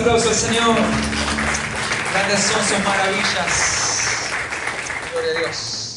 Aplausos al Señor. Grandes son sus maravillas. Gloria a Dios.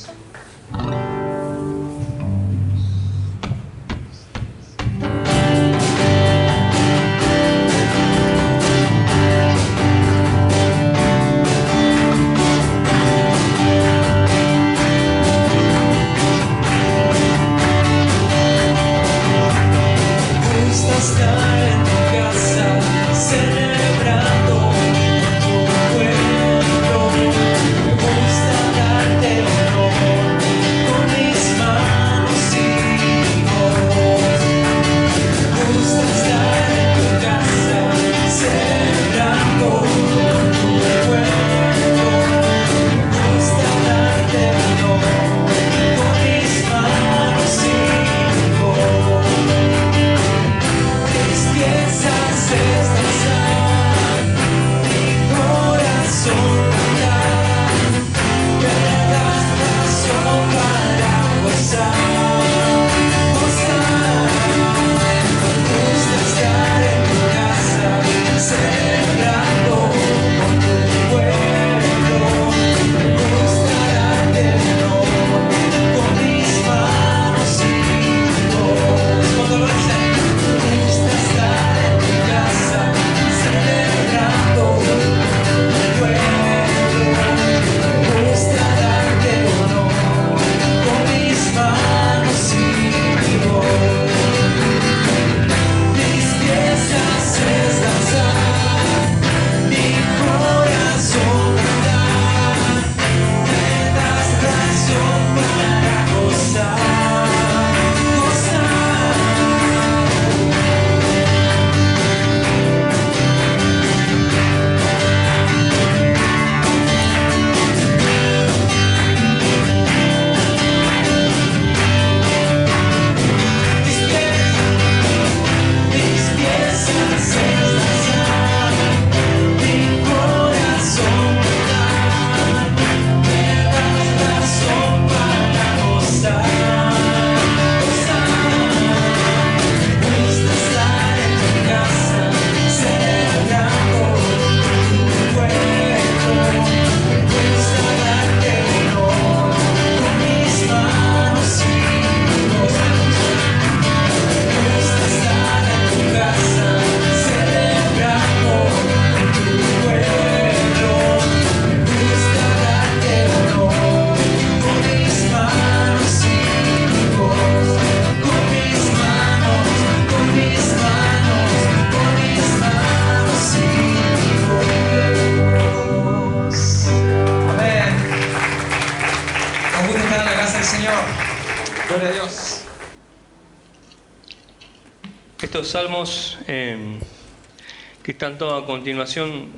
Estos salmos que están todos a continuación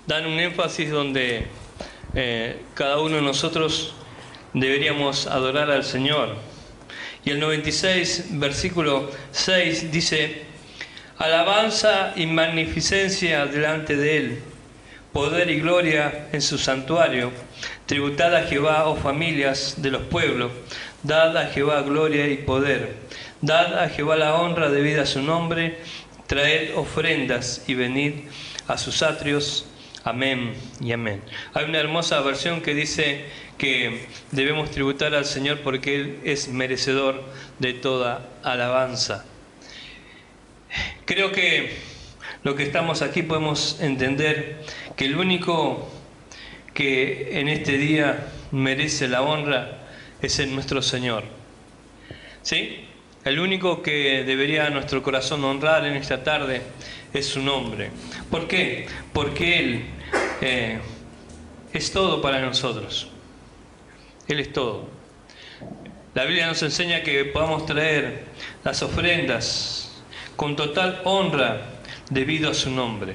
dan un énfasis donde cada uno de nosotros deberíamos adorar al Señor. Y el 96, versículo 6 dice: alabanza y magnificencia delante de Él, poder y gloria en su santuario. Tributad a Jehová, oh familias de los pueblos, dad a Jehová gloria y poder. Dad a Jehová la honra debida a su nombre, traed ofrendas y venid a sus atrios. Amén y amén. Hay una hermosa versión que dice que debemos tributar al Señor porque Él es merecedor de toda alabanza. Creo que lo que estamos aquí podemos entender que el único que en este día merece la honra es el nuestro Señor. ¿Sí? El único que debería nuestro corazón honrar en esta tarde es su nombre. ¿Por qué? Porque Él es todo para nosotros. Él es todo. La Biblia nos enseña que podamos traer las ofrendas con total honra debido a su nombre.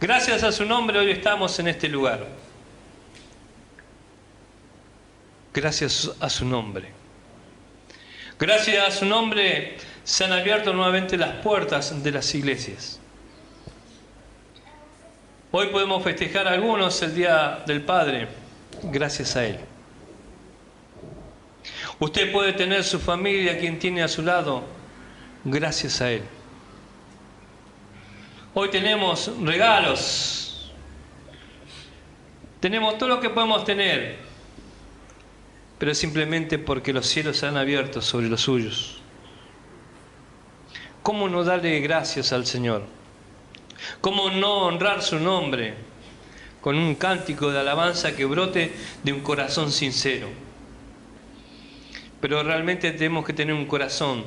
Gracias a su nombre hoy estamos en este lugar. Gracias a su nombre. Gracias a su nombre se han abierto nuevamente las puertas de las iglesias. Hoy podemos festejar algunos el Día del Padre, gracias a Él. Usted puede tener su familia, quien tiene a su lado, gracias a Él. Hoy tenemos regalos. Tenemos todo lo que podemos tener, pero simplemente porque los cielos se han abierto sobre los suyos. ¿Cómo no darle gracias al Señor? ¿Cómo no honrar su nombre con un cántico de alabanza que brote de un corazón sincero? Pero realmente tenemos que tener un corazón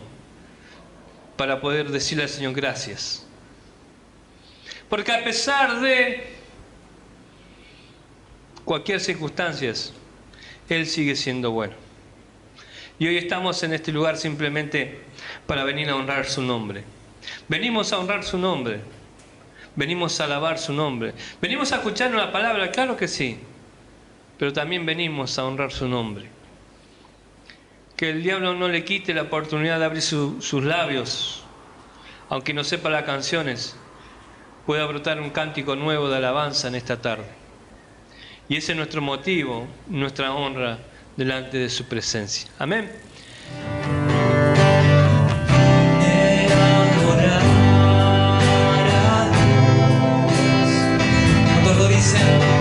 para poder decirle al Señor gracias. Porque a pesar de cualquier circunstancia, Él sigue siendo bueno. Y hoy estamos en este lugar simplemente para venir a honrar su nombre. Venimos a honrar su nombre. Venimos a alabar su nombre. Venimos a escuchar una palabra, claro que sí. Pero también venimos a honrar su nombre. Que el diablo no le quite la oportunidad de abrir sus labios. Aunque no sepa las canciones, pueda brotar un cántico nuevo de alabanza en esta tarde. Y ese es nuestro motivo, nuestra honra delante de su presencia. Amén. ¿Cuántos lo dicen?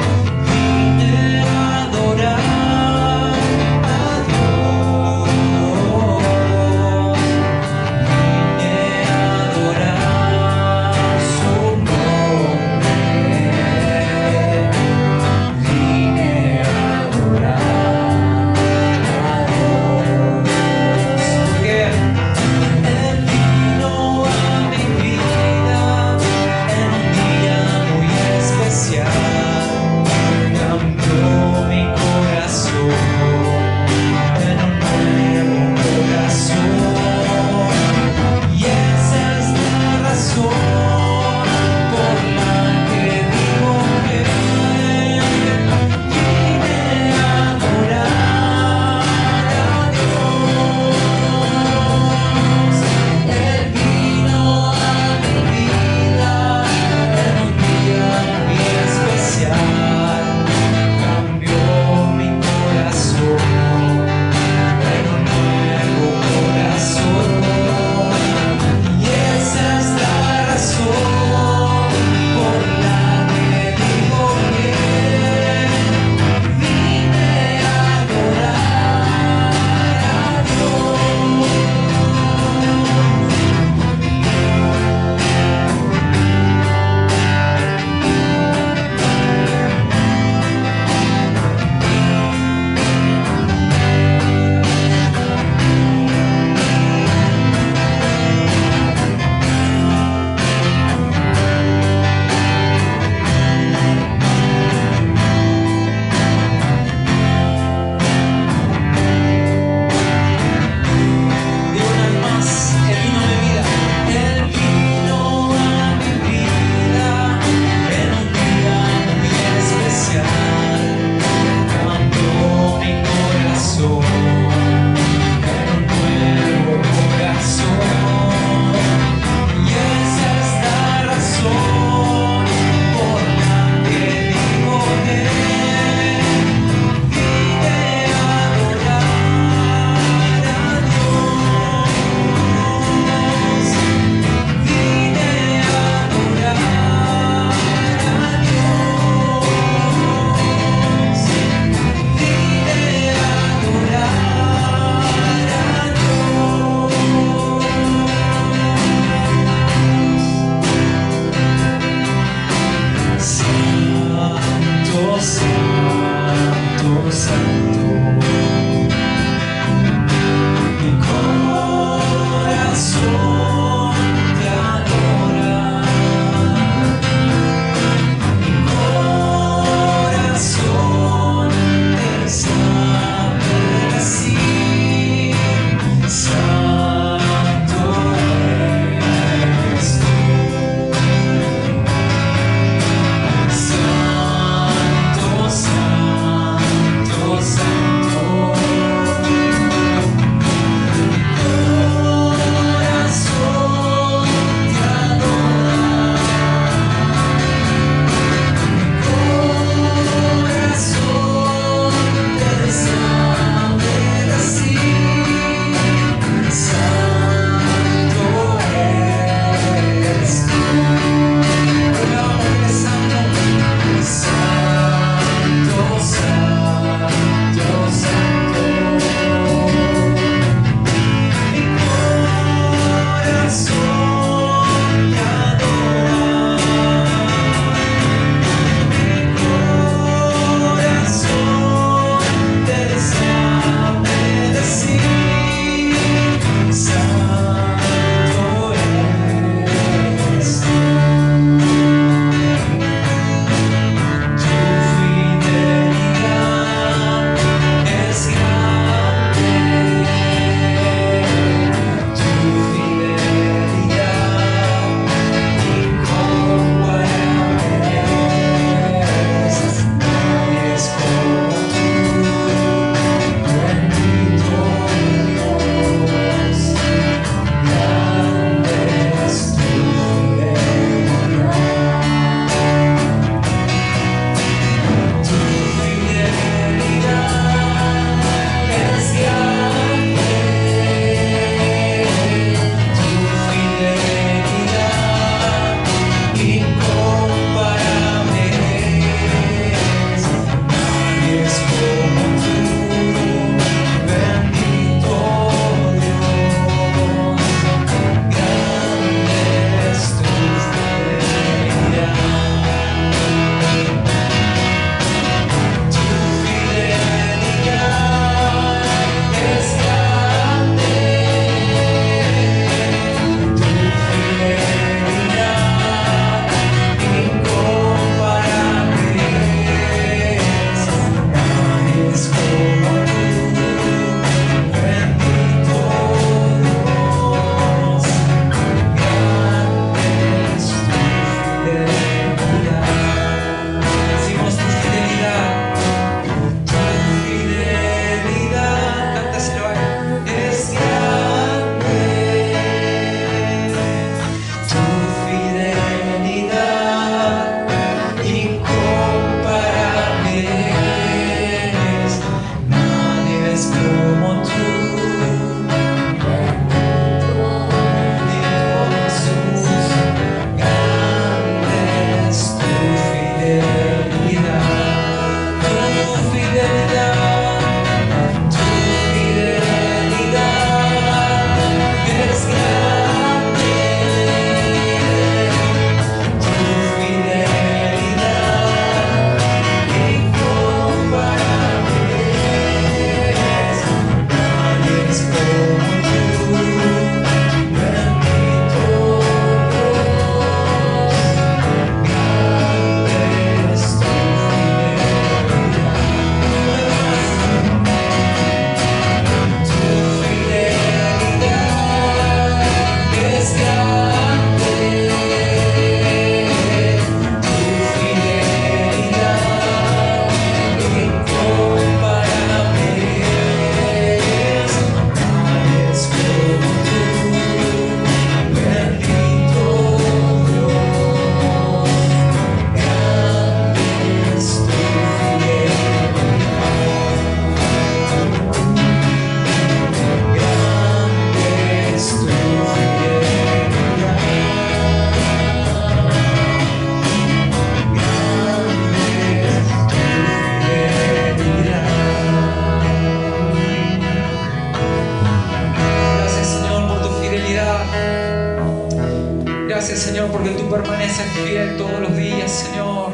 gracias, Señor, porque tú permaneces fiel todos los días, Señor.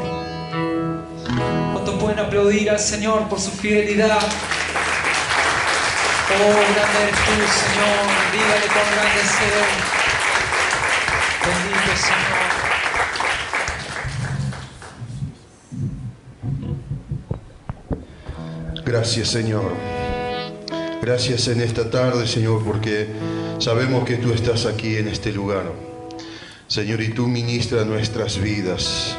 ¿Cuántos pueden aplaudir al Señor por su fidelidad? Oh, grande eres tú, Señor. Dígale cuán grande es Él. Bendito, Señor. Gracias, Señor. Gracias en esta tarde, Señor, porque sabemos que tú estás aquí en este lugar. Señor, y tú ministras nuestras vidas.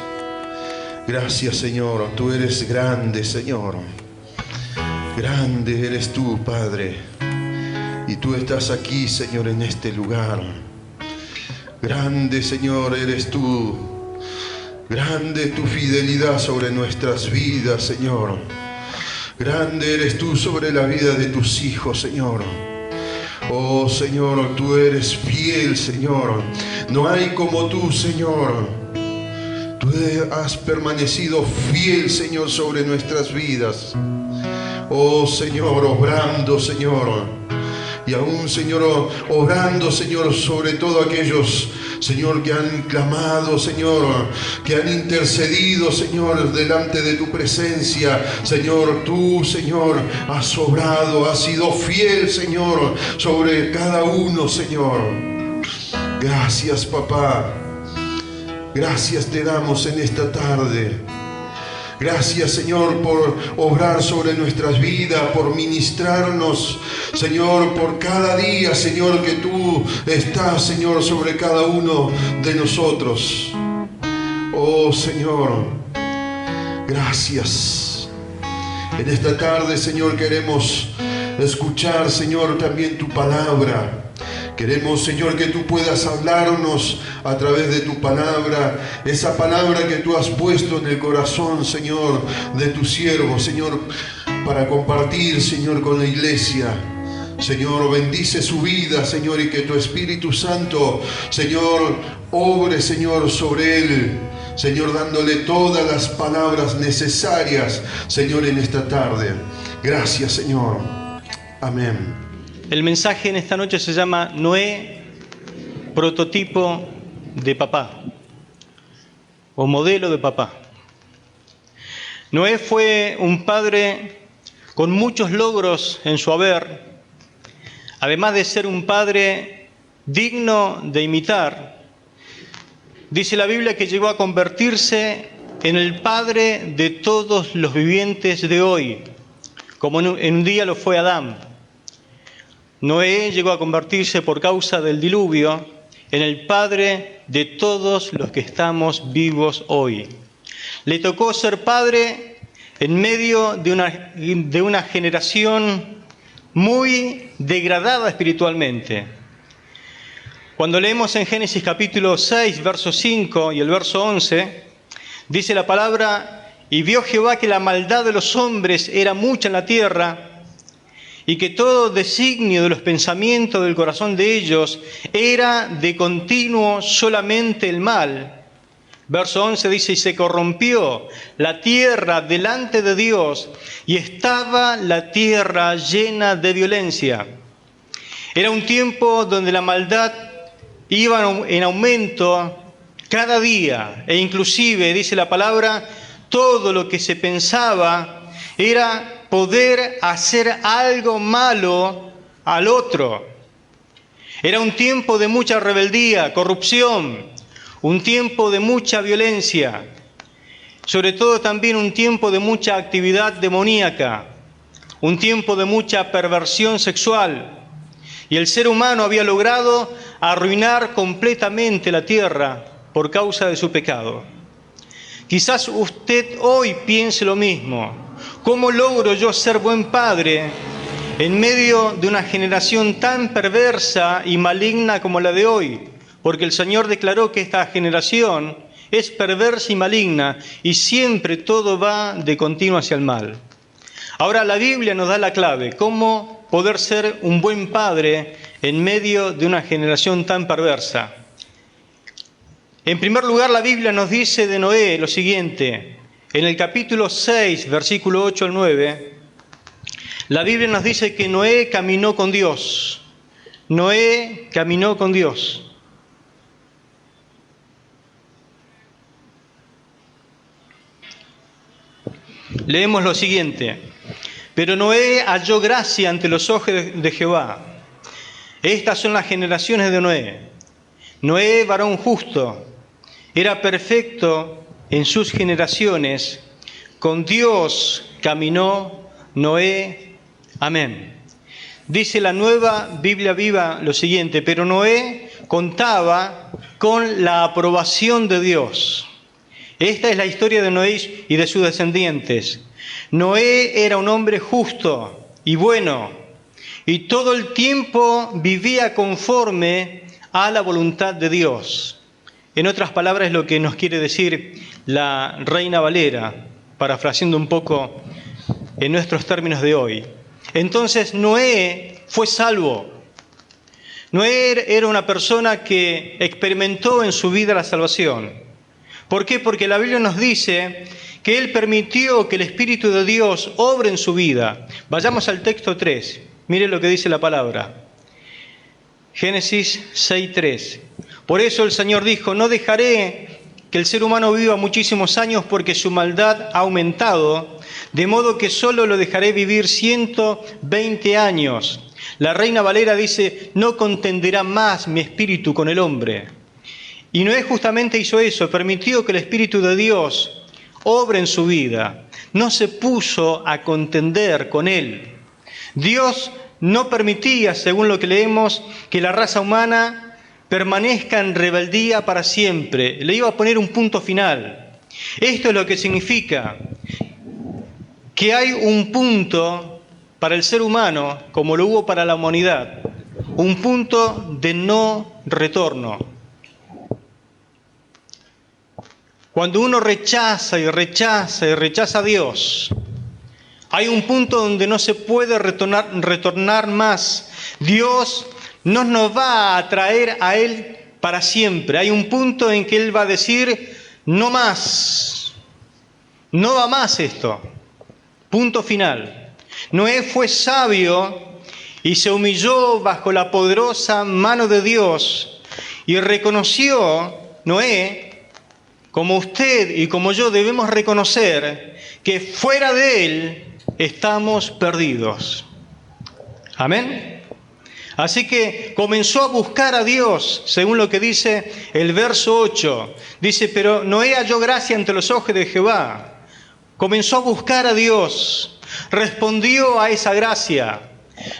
Gracias, Señor. Tú eres grande, Señor. Grande eres tú, Padre. Y tú estás aquí, Señor, en este lugar. Grande, Señor, eres tú. Grande tu fidelidad sobre nuestras vidas, Señor. Grande eres tú sobre la vida de tus hijos, Señor. Oh, Señor, tú eres fiel, Señor. No hay como tú, Señor. Tú has permanecido fiel, Señor, sobre nuestras vidas. Oh, Señor, obrando, Señor. Y aún, Señor, obrando, Señor, sobre todo aquellos, Señor, que han clamado, Señor, que han intercedido, Señor, delante de tu presencia. Señor, tú, Señor, has obrado, has sido fiel, Señor, sobre cada uno, Señor. Gracias, papá. Gracias te damos en esta tarde. Gracias, Señor, por obrar sobre nuestras vidas, por ministrarnos, Señor, por cada día, Señor, que tú estás, Señor, sobre cada uno de nosotros. Oh, Señor, gracias. En esta tarde, Señor, queremos escuchar, Señor, también tu palabra. Queremos, Señor, que tú puedas hablarnos a través de tu palabra, esa palabra que tú has puesto en el corazón, Señor, de tu siervo, Señor, para compartir, Señor, con la iglesia. Señor, bendice su vida, Señor, y que tu Espíritu Santo, Señor, obre, Señor, sobre él. Señor, dándole todas las palabras necesarias, Señor, en esta tarde. Gracias, Señor. Amén. El mensaje en esta noche se llama Noé, prototipo de papá o modelo de papá. Noé fue un padre con muchos logros en su haber, además de ser un padre digno de imitar. Dice la Biblia que llegó a convertirse en el padre de todos los vivientes de hoy, como en un día lo fue Adán. Noé llegó a convertirse por causa del diluvio en el padre de todos los que estamos vivos hoy. Le tocó ser padre en medio de una generación muy degradada espiritualmente. Cuando leemos en Génesis capítulo 6, verso 5 y el verso 11, dice la palabra: y vio Jehová que la maldad de los hombres era mucha en la tierra, y que todo designio de los pensamientos del corazón de ellos era de continuo solamente el mal. Verso 11 dice: y se corrompió la tierra delante de Dios, y estaba la tierra llena de violencia. Era un tiempo donde la maldad iba en aumento cada día, e inclusive, dice la palabra, todo lo que se pensaba era poder hacer algo malo al otro. Era un tiempo de mucha rebeldía, corrupción, un tiempo de mucha violencia, sobre todo también un tiempo de mucha actividad demoníaca, un tiempo de mucha perversión sexual. Y el ser humano había logrado arruinar completamente la tierra por causa de su pecado. Quizás usted hoy piense lo mismo. ¿Cómo logro yo ser buen padre en medio de una generación tan perversa y maligna como la de hoy? Porque el Señor declaró que esta generación es perversa y maligna y siempre todo va de continuo hacia el mal. Ahora la Biblia nos da la clave, cómo poder ser un buen padre en medio de una generación tan perversa. En primer lugar, la Biblia nos dice de Noé lo siguiente. En el capítulo 6, versículo 8 al 9, la Biblia nos dice que Noé caminó con Dios. Noé caminó con Dios. leemos lo siguiente. Pero Noé halló gracia ante los ojos de Jehová. Estas son las generaciones de Noé. Noé, varón justo, era perfecto en sus generaciones. Con Dios caminó Noé. Amén. Dice la Nueva Biblia Viva lo siguiente: pero Noé contaba con la aprobación de Dios. Esta es la historia de Noé y de sus descendientes. Noé era un hombre justo y bueno, y todo el tiempo vivía conforme a la voluntad de Dios. En otras palabras, es lo que nos quiere decir la Reina Valera, parafraseando un poco en nuestros términos de hoy. Entonces Noé fue salvo. Noé era una persona que experimentó en su vida la salvación. ¿Por qué? Porque la Biblia nos dice que él permitió que el Espíritu de Dios obre en su vida. Vayamos al texto 3. Mire lo que dice la palabra. Génesis 6:3. Por eso el Señor dijo: no dejaré que el ser humano viva muchísimos años, porque su maldad ha aumentado, de modo que solo lo dejaré vivir 120 años. La Reina Valera dice: no contenderá más mi espíritu con el hombre. Y Noé justamente hizo eso, permitió que el Espíritu de Dios obre en su vida. No se puso a contender con él. Dios no permitía, según lo que leemos, que la raza humana permanezca en rebeldía para siempre. Le iba a poner un punto final. Esto es lo que significa que hay un punto para el ser humano, como lo hubo para la humanidad, un punto de no retorno. Cuando uno rechaza y rechaza y rechaza a Dios, hay un punto donde no se puede retornar más. Dios no nos va a atraer a Él para siempre. Hay un punto en que Él va a decir: no más, no va más esto. Punto final. Noé fue sabio y se humilló bajo la poderosa mano de Dios y reconoció, Noé, como usted y como yo debemos reconocer, que fuera de Él estamos perdidos. Amén. Así que comenzó a buscar a Dios, según lo que dice el verso 8. Dice: pero Noé halló gracia ante los ojos de Jehová. Comenzó a buscar a Dios, respondió a esa gracia.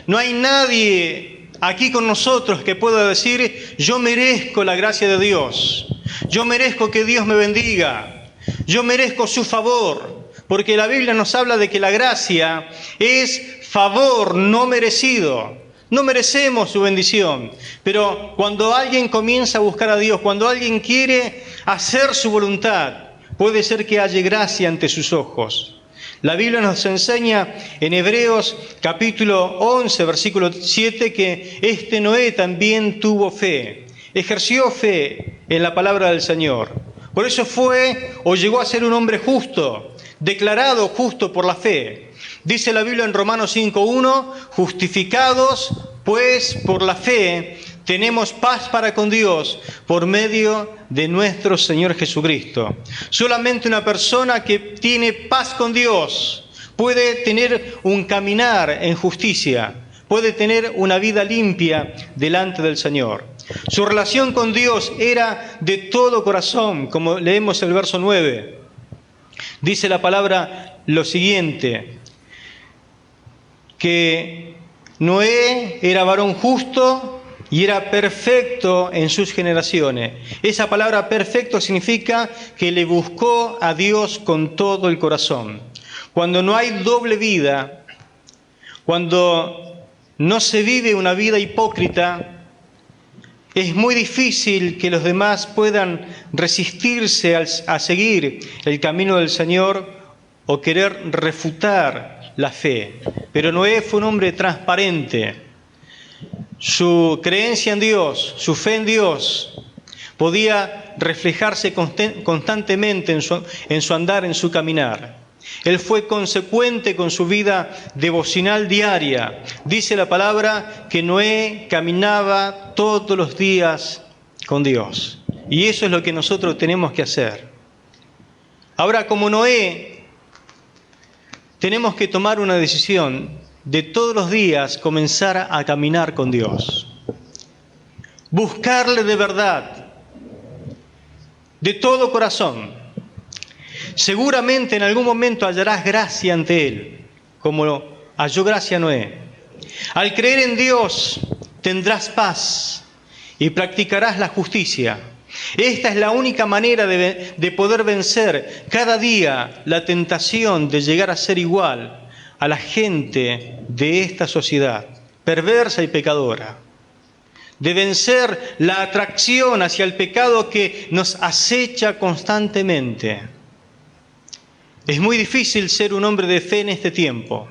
No hay nadie aquí con nosotros que pueda decir: yo merezco la gracia de Dios, yo merezco que Dios me bendiga, yo merezco su favor. Porque la Biblia nos habla de que la gracia es favor no merecido. No merecemos su bendición, pero cuando alguien comienza a buscar a Dios, cuando alguien quiere hacer su voluntad, puede ser que haya gracia ante sus ojos. La Biblia nos enseña en Hebreos capítulo 11, versículo 7, que este Noé también tuvo fe, ejerció fe en la palabra del Señor. Por eso fue o llegó a ser un hombre justo, declarado justo por la fe. Dice la Biblia en Romanos 5:1, justificados pues por la fe, tenemos paz para con Dios por medio de nuestro Señor Jesucristo. Solamente una persona que tiene paz con Dios puede tener un caminar en justicia, puede tener una vida limpia delante del Señor. Su relación con Dios era de todo corazón, como leemos el verso 9. Dice la palabra lo siguiente: que Noé era varón justo y era perfecto en sus generaciones. Esa palabra perfecto significa que le buscó a Dios con todo el corazón. Cuando no hay doble vida, cuando no se vive una vida hipócrita, es muy difícil que los demás puedan resistirse a seguir el camino del Señor o querer refutar la fe. Pero Noé fue un hombre transparente. Su creencia en Dios, su fe en Dios, podía reflejarse constantemente en su andar, en su caminar. Él fue consecuente con su vida devocional diaria. Dice la palabra que Noé caminaba todos los días con Dios. Y eso es lo que nosotros tenemos que hacer. Ahora, como Noé tenemos que tomar una decisión de todos los días comenzar a caminar con Dios. Buscarle de verdad, de todo corazón. Seguramente en algún momento hallarás gracia ante Él, como halló gracia Noé. Al creer en Dios tendrás paz y practicarás la justicia. Esta es la única manera de poder vencer cada día la tentación de llegar a ser igual a la gente de esta sociedad, perversa y pecadora. De vencer la atracción hacia el pecado que nos acecha constantemente. Es muy difícil ser un hombre de fe en este tiempo.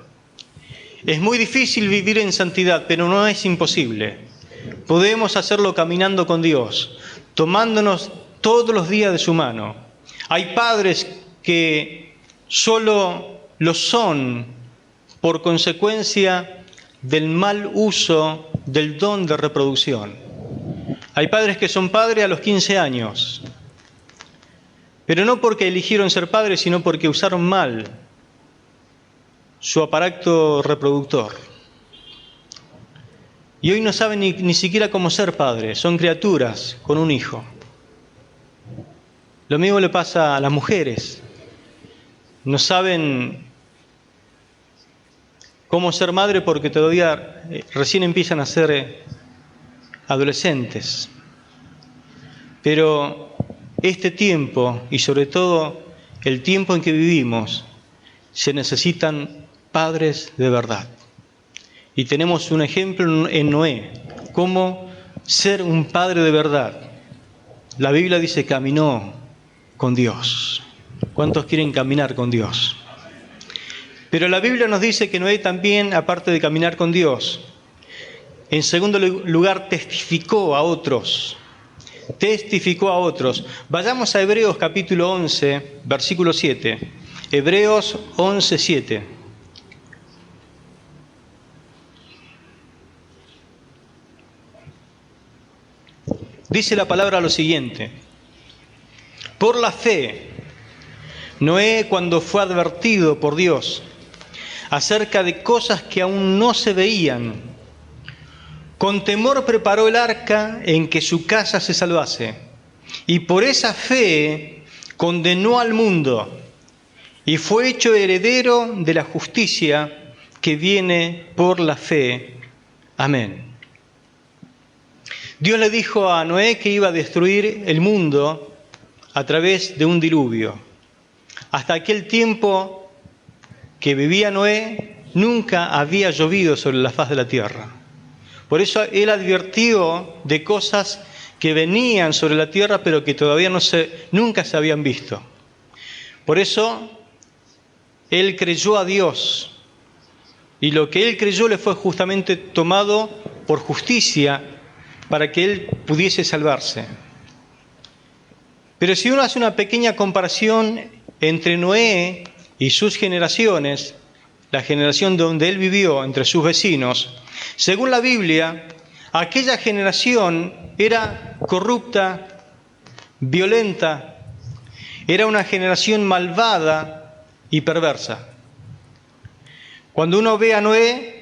Es muy difícil vivir en santidad, pero no es imposible. Podemos hacerlo caminando con Dios, tomándonos todos los días de su mano. Hay padres que solo lo son por consecuencia del mal uso del don de reproducción. Hay padres que son padres a los 15 años, pero no porque eligieron ser padres, sino porque usaron mal su aparato reproductor. Y hoy no saben ni siquiera cómo ser padres, son criaturas con un hijo. Lo mismo le pasa a las mujeres. No saben cómo ser madre porque todavía recién empiezan a ser adolescentes. Pero este tiempo, y sobre todo el tiempo en que vivimos, se necesitan padres de verdad. Y tenemos un ejemplo en Noé, cómo ser un padre de verdad. La Biblia dice caminó con Dios. ¿Cuántos quieren caminar con Dios? Pero la Biblia nos dice que Noé también, aparte de caminar con Dios, en segundo lugar testificó a otros. Testificó a otros. Vayamos a Hebreos capítulo 11, versículo 7. Hebreos 11, 7. Dice la palabra lo siguiente: por la fe, Noé, cuando fue advertido por Dios acerca de cosas que aún no se veían, con temor preparó el arca en que su casa se salvase, y por esa fe condenó al mundo, y fue hecho heredero de la justicia que viene por la fe. Amén. Dios le dijo a Noé que iba a destruir el mundo a través de un diluvio. Hasta aquel tiempo que vivía Noé, nunca había llovido sobre la faz de la tierra. Por eso él advirtió de cosas que venían sobre la tierra, pero que todavía nunca se habían visto. Por eso él creyó a Dios, y lo que él creyó le fue justamente tomado por justicia para que él pudiese salvarse. Pero si uno hace una pequeña comparación entre Noé y sus generaciones, la generación donde él vivió, entre sus vecinos, según la Biblia, aquella generación era corrupta, violenta, era una generación malvada y perversa. Cuando uno ve a Noé,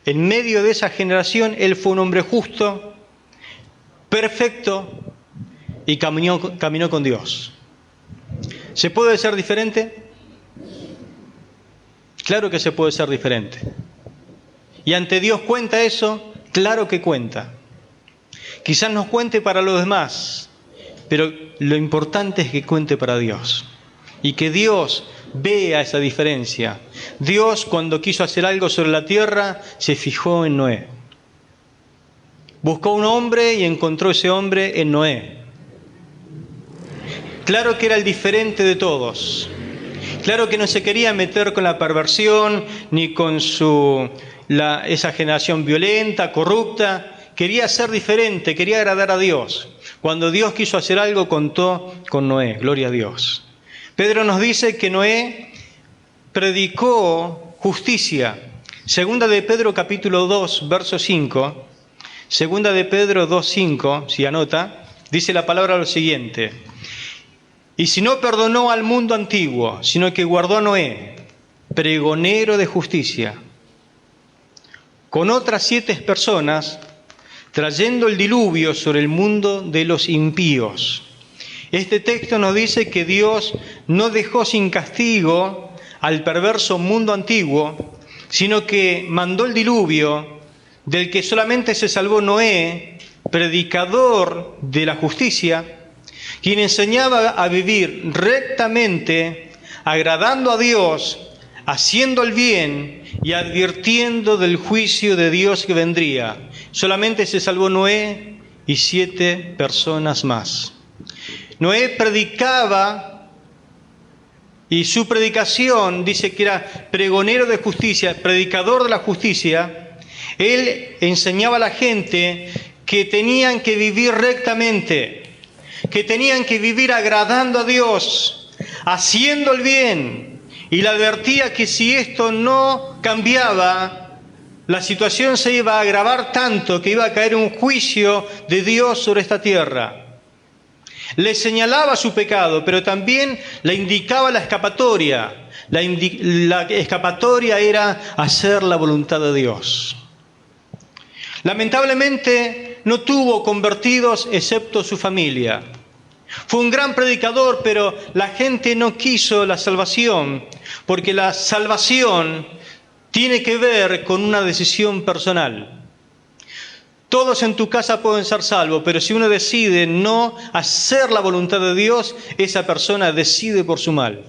en medio de esa generación, él fue un hombre justo, perfecto, y caminó con Dios. ¿Se puede ser diferente? Claro que se puede ser diferente. ¿Y ante Dios cuenta eso? Claro que cuenta. Quizás nos cuente para los demás, pero lo importante es que cuente para Dios. Y que Dios vea esa diferencia. Dios, cuando quiso hacer algo sobre la tierra, se fijó en Noé. Buscó un hombre y encontró ese hombre en Noé. Claro que era el diferente de todos. Claro que no se quería meter con la perversión ni con esa generación violenta, corrupta. Quería ser diferente, quería agradar a Dios. Cuando Dios quiso hacer algo, contó con Noé. Gloria a Dios. Pedro nos dice que Noé predicó justicia. Segunda de Pedro capítulo 2, verso 5. Segunda de Pedro 2, 5, si anota, dice la palabra lo siguiente: y si no perdonó al mundo antiguo, sino que guardó a Noé, pregonero de justicia, con otras 7 personas, trayendo el diluvio sobre el mundo de los impíos. Este texto nos dice que Dios no dejó sin castigo al perverso mundo antiguo, sino que mandó el diluvio, del que solamente se salvó Noé, predicador de la justicia, quien enseñaba a vivir rectamente, agradando a Dios, haciendo el bien y advirtiendo del juicio de Dios que vendría. Solamente se salvó Noé y 7 personas más. Noé predicaba, y su predicación dice que era pregonero de justicia, predicador de la justicia. Él enseñaba a la gente que tenían que vivir rectamente, que tenían que vivir agradando a Dios, haciendo el bien, y le advertía que si esto no cambiaba, la situación se iba a agravar tanto que iba a caer un juicio de Dios sobre esta tierra. Le señalaba su pecado, pero también le indicaba la escapatoria. La escapatoria era hacer la voluntad de Dios. Lamentablemente no tuvo convertidos excepto su familia. Fue un gran predicador, pero la gente no quiso la salvación, porque la salvación tiene que ver con una decisión personal. Todos en tu casa pueden ser salvos, pero si uno decide no hacer la voluntad de Dios, esa persona decide por su mal.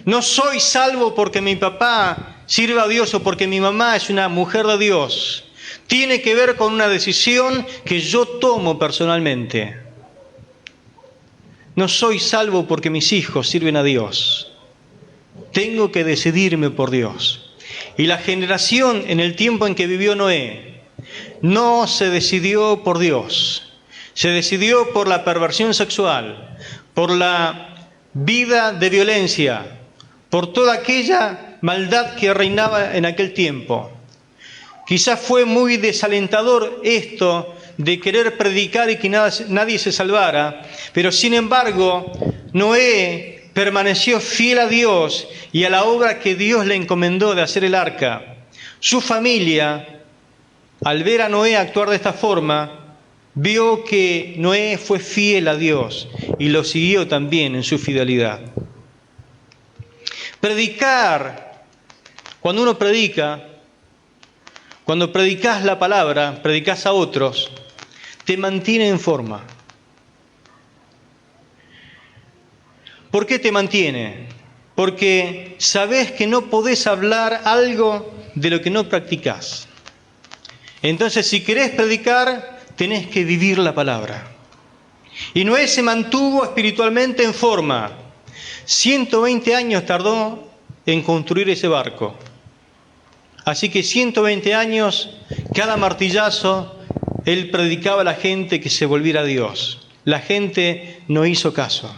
No soy salvo porque mi papá sirve a Dios o porque mi mamá es una mujer de Dios. Tiene que ver con una decisión que yo tomo personalmente. No soy salvo porque mis hijos sirven a Dios. Tengo que decidirme por Dios. Y la generación en el tiempo en que vivió Noé no se decidió por Dios. Se decidió por la perversión sexual, por la vida de violencia, por toda aquella maldad que reinaba en aquel tiempo. Quizás fue muy desalentador esto de querer predicar y que nadie se salvara, pero sin embargo, Noé permaneció fiel a Dios y a la obra que Dios le encomendó de hacer el arca. Su familia, al ver a Noé actuar de esta forma, vio que Noé fue fiel a Dios y lo siguió también en su fidelidad. Predicar, cuando uno predica, cuando predicas la palabra, predicas a otros, te mantiene en forma. ¿Por qué te mantiene? Porque sabés que no podés hablar algo de lo que no practicás. Entonces, si querés predicar, tenés que vivir la palabra. Y Noé se mantuvo espiritualmente en forma. 120 años tardó en construir ese barco. Así que 120 años, cada martillazo, él predicaba a la gente que se volviera a Dios. La gente no hizo caso.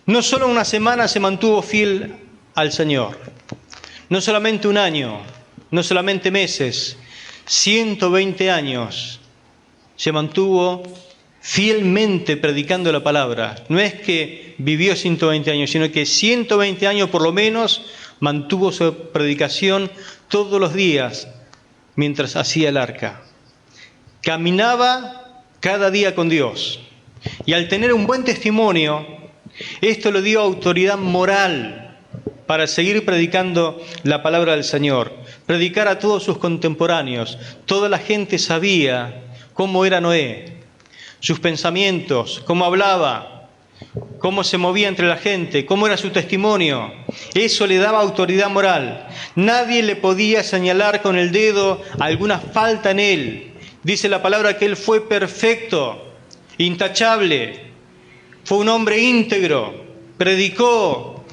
No solo una semana se mantuvo fiel al Señor. No solamente un año, no solamente meses. 120 años se mantuvo fielmente predicando la palabra. No es que vivió 120 años, sino que 120 años por lo menos mantuvo su predicación todos los días mientras hacía el arca. Caminaba cada día con Dios. Y al tener un buen testimonio, esto le dio autoridad moral para seguir predicando la palabra del Señor. Predicar a todos sus contemporáneos. Toda la gente sabía cómo era Noé, sus pensamientos, cómo hablaba, cómo se movía entre la gente, cómo era su testimonio. Eso le daba autoridad moral. Nadie le podía señalar con el dedo alguna falta en él. Dice la palabra que él fue perfecto, intachable. Fue un hombre íntegro. Predicó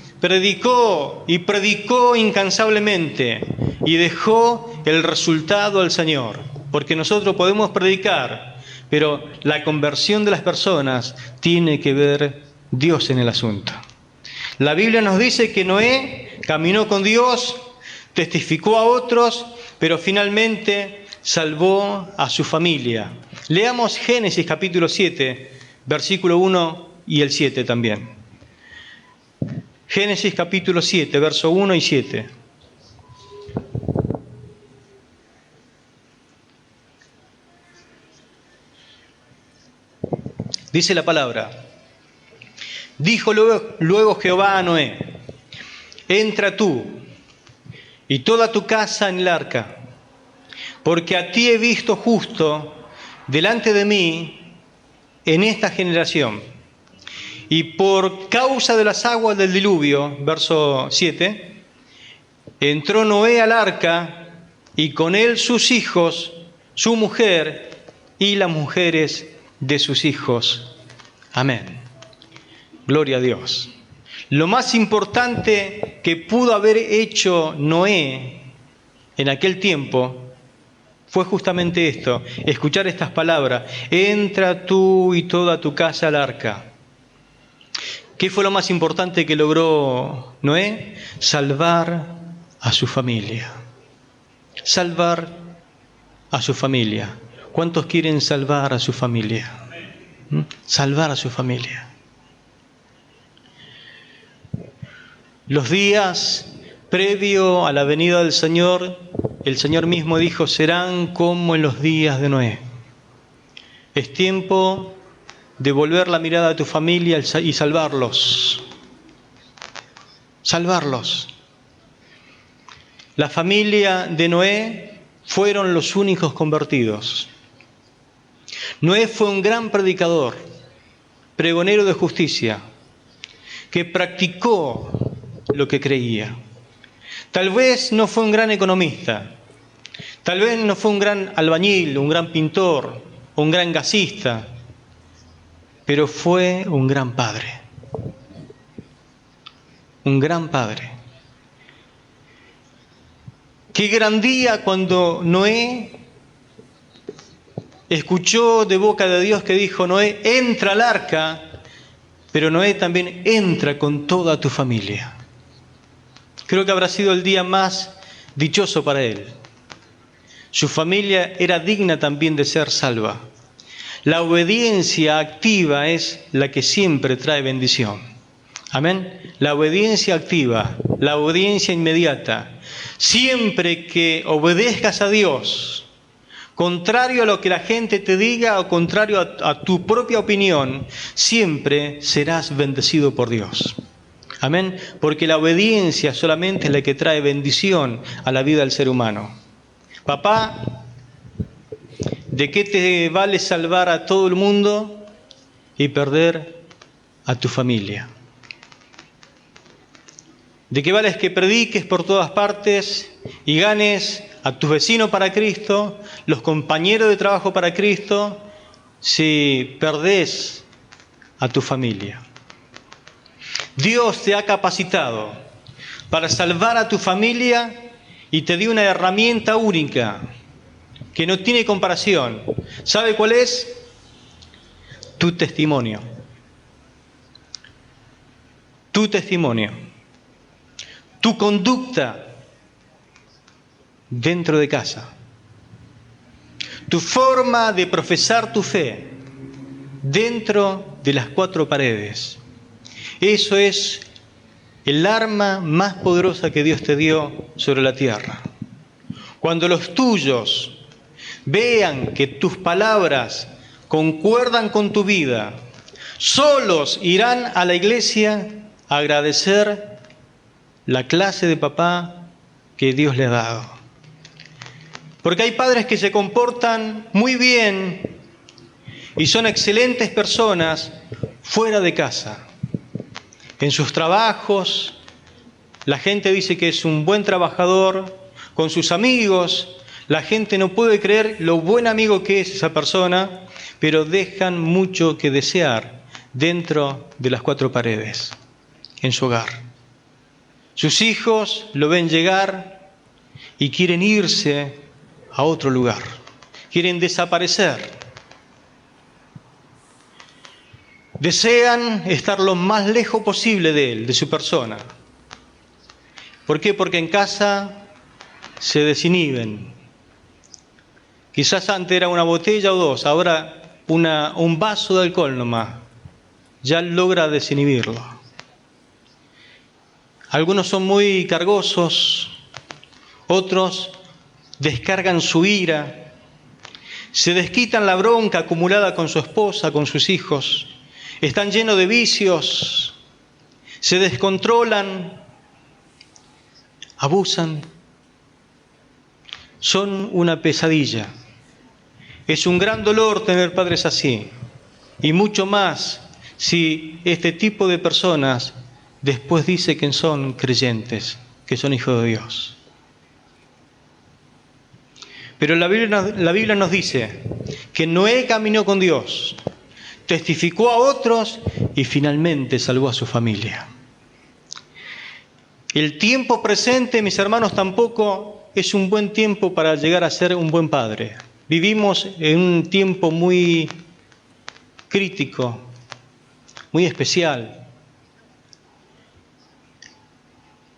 y predicó incansablemente. Y dejó el resultado al Señor. Porque nosotros podemos predicar, pero la conversión de las personas tiene que ver Dios en el asunto. La Biblia nos dice que Noé caminó con Dios, testificó a otros, pero finalmente salvó a su familia. Leamos Génesis capítulo 7, versículo 1 y el 7 también. Génesis capítulo 7, verso 1 y 7. Dice la palabra: dijo luego Jehová a Noé: entra tú y toda tu casa en el arca, porque a ti he visto justo delante de mí en esta generación. Y por causa de las aguas del diluvio, verso 7, entró Noé al arca y con él sus hijos, su mujer y las mujeres de sus hijos. Amén. Gloria a Dios. Lo más importante que pudo haber hecho Noé en aquel tiempo fue justamente esto: escuchar estas palabras: entra tú y toda tu casa al arca. ¿Qué fue lo más importante que logró Noé? Salvar a su familia. Salvar a su familia. ¿Cuántos quieren salvar a su familia? Salvar a su familia. Los días previo a la venida del Señor, el Señor mismo dijo: serán como en los días de Noé. Es tiempo de volver la mirada a tu familia y salvarlos. Salvarlos. La familia de Noé fueron los únicos convertidos. Noé fue un gran predicador, pregonero de justicia, que practicó lo que creía. Tal vez no fue un gran economista, tal vez no fue un gran albañil, un gran pintor, un gran gasista, pero fue un gran padre. Un gran padre. Qué gran día cuando Noé escuchó de boca de Dios que dijo: Noé, entra al arca, pero Noé también entra con toda tu familia. Creo que habrá sido el día más dichoso para él. Su familia era digna también de ser salva. La obediencia activa es la que siempre trae bendición. Amén. La obediencia activa, la obediencia inmediata. Siempre que obedezcas a Dios, contrario a lo que la gente te diga o contrario a tu propia opinión, siempre serás bendecido por Dios. Amén. Porque la obediencia solamente es la que trae bendición a la vida del ser humano. Papá, ¿de qué te vale salvar a todo el mundo y perder a tu familia? ¿De qué vale que prediques por todas partes y ganes a tus vecinos para Cristo, los compañeros de trabajo para Cristo, si perdés a tu familia? Dios te ha capacitado para salvar a tu familia y te dio una herramienta única que no tiene comparación. ¿Sabe cuál es? Tu testimonio. Tu testimonio. Tu conducta dentro de casa. Tu forma de profesar tu fe dentro de las cuatro paredes. Eso es el arma más poderosa que Dios te dio sobre la tierra. Cuando los tuyos vean que tus palabras concuerdan con tu vida, solos irán a la iglesia a agradecer la clase de papá que Dios le ha dado. Porque hay padres que se comportan muy bien y son excelentes personas fuera de casa. En sus trabajos, la gente dice que es un buen trabajador. Con sus amigos, la gente no puede creer lo buen amigo que es esa persona, pero dejan mucho que desear dentro de las cuatro paredes, en su hogar. Sus hijos lo ven llegar y quieren irse a otro lugar, quieren desaparecer. Desean estar lo más lejos posible de él, de su persona. ¿Por qué? Porque en casa se desinhiben. Quizás antes era una botella o dos, ahora un vaso de alcohol nomás. Ya logra desinhibirlo. Algunos son muy cargosos, otros descargan su ira, se desquitan la bronca acumulada con su esposa, con sus hijos, están llenos de vicios, se descontrolan, abusan. Son una pesadilla. Es un gran dolor tener padres así, y mucho más si este tipo de personas después dice que son creyentes, que son hijos de Dios. Pero la Biblia nos dice que Noé caminó con Dios, testificó a otros y finalmente salvó a su familia. El tiempo presente, mis hermanos, tampoco es un buen tiempo para llegar a ser un buen padre. Vivimos en un tiempo muy crítico, muy especial,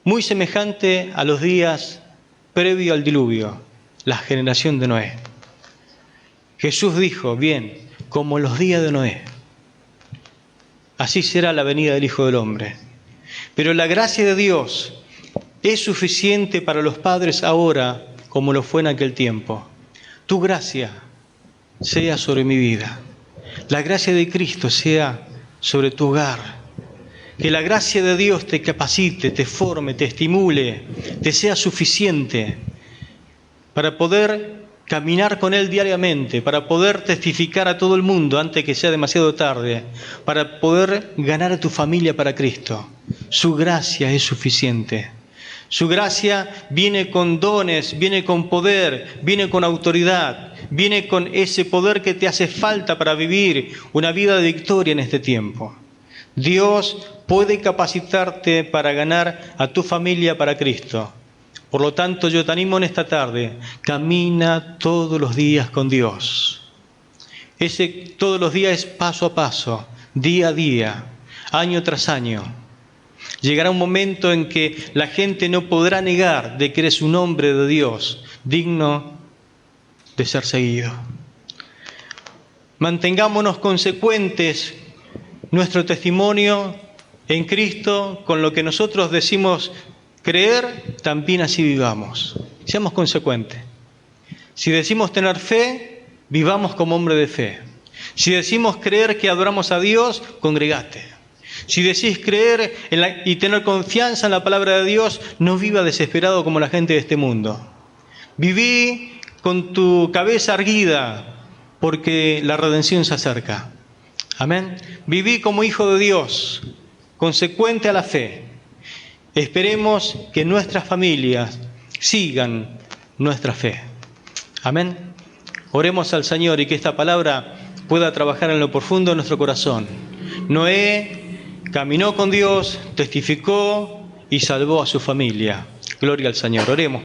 muy semejante a los días previo al diluvio, la generación de Noé. Jesús dijo, bien, como los días de Noé, así será la venida del Hijo del Hombre. Pero la gracia de Dios es suficiente para los padres ahora como lo fue en aquel tiempo. Tu gracia sea sobre mi vida. La gracia de Cristo sea sobre tu hogar. Que la gracia de Dios te capacite, te forme, te estimule, te sea suficiente para poder caminar con Él diariamente, para poder testificar a todo el mundo antes que sea demasiado tarde, para poder ganar a tu familia para Cristo. Su gracia es suficiente. Su gracia viene con dones, viene con poder, viene con autoridad, viene con ese poder que te hace falta para vivir una vida de victoria en este tiempo. Dios puede capacitarte para ganar a tu familia para Cristo. Por lo tanto, yo te animo en esta tarde, camina todos los días con Dios. Todos los días es paso a paso, día a día, año tras año. Llegará un momento en que la gente no podrá negar de que eres un hombre de Dios, digno de ser seguido. Mantengámonos consecuentes nuestro testimonio en Cristo con lo que nosotros decimos creer, también así vivamos. Seamos consecuentes. Si decimos tener fe, vivamos como hombre de fe. Si decimos creer que adoramos a Dios, congregate. Si decís creer y tener confianza en la palabra de Dios, no viva desesperado como la gente de este mundo. Viví con tu cabeza erguida, porque la redención se acerca. Amén. Viví como hijo de Dios, consecuente a la fe. Esperemos que nuestras familias sigan nuestra fe. Amén. Oremos al Señor y que esta palabra pueda trabajar en lo profundo de nuestro corazón. Noé caminó con Dios, testificó y salvó a su familia. Gloria al Señor. Oremos.